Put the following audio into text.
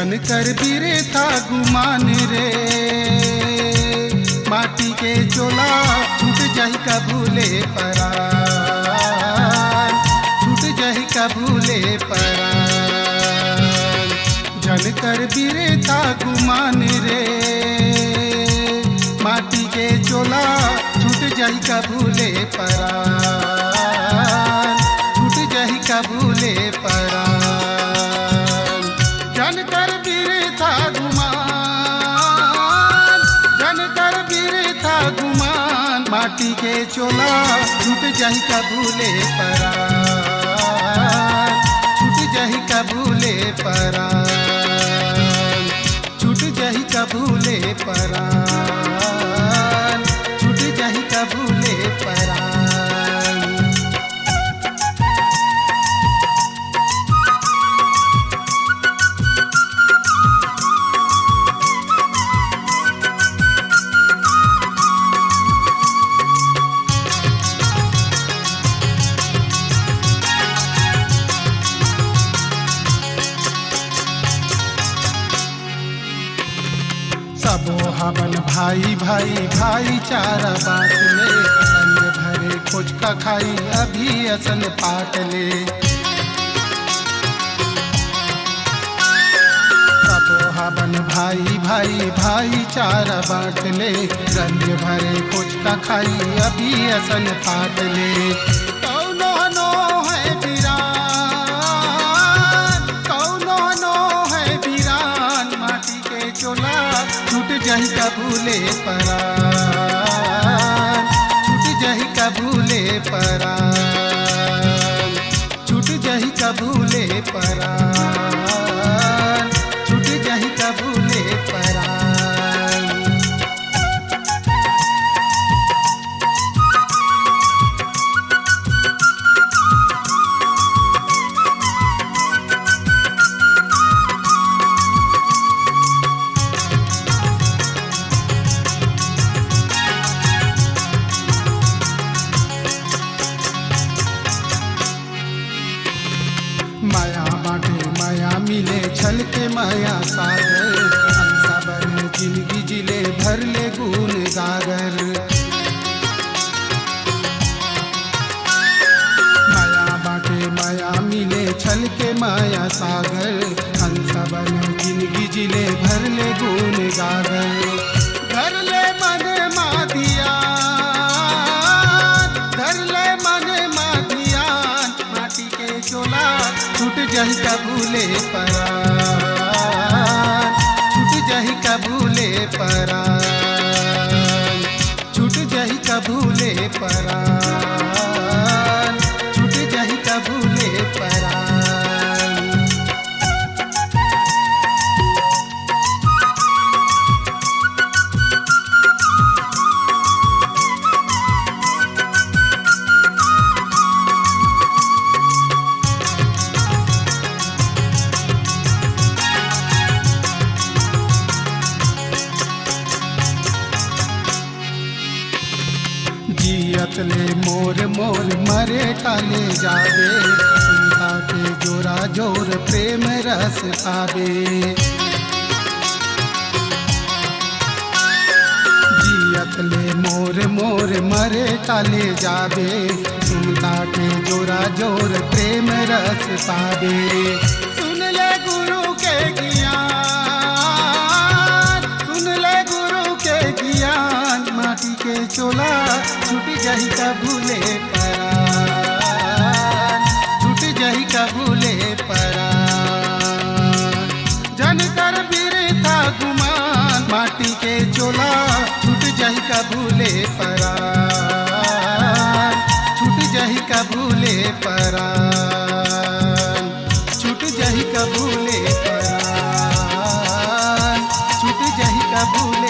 जन कर बिरे था गुमान रे, माटी के चोला छूट जाही कबूले परान, छूट जाही कबूले परान। जन कर बिरे था गुमान रे, माटी के चोला छूट जाही कबूले परान, छूट जाही कबूले परान। जन कर बिरे था गुमान, जन कर बिरे था गुमान, माटी के चोला छूट जाही कबूले परान, छूट जाही कबूले परान, छूट जाही कबूले परान, छूट जाही कबूले परान। सबो हवन भाई भाई भाईचारा बात ले, संग भरे खोज का खाई अभी असन पाट ले। सबो हवन भाई भाई भाईचारा बात ले, रंग भरे खोज का खाई अभी असन पाट ले। कौनो नो है वीरान, कौनो नो है वीरान, माटी के चोला छूट जाही कबूले परान, छूट जाही कबूले परान, छूट जाही कबूले परान, छूट जाही कबूले परान। माया बाटे माया मिले छल के माया सागर, हंसा बने जिंदगी जिले भर ले गुन गागर। माया बाटे माया मिले छल के माया सागर, हंसा बने जिंदगी जिले भर ले गुन गागर। घर ले मन मादिया, घर ले मन मादियान, माटी के चोला छूट जाही कबूले परान, छूट जाही कबूले परान, छूट जाही कबूले परान, छूट जाही कबूले परान। जियत ले मोर मोर मरे टाले जावे, सुनता के जोरा जोर प्रेम रस पावे। जियत ले मोर मोर मरे टाले जावे, सुनता के जोरा जोर प्रेम रस पावे। सुन ले गुरु के ज्ञान, सुन ले गुरु के ज्ञान, माटी के चोला छूट जाही कबूले परान, छूट जाही कबूले परान। जन कर बिरे था गुमान, माटी के चोला छूट जाही कबूले परान, छूट जाही कबूले परान, छूट जाही कबूले परान, छूट जाही कबूले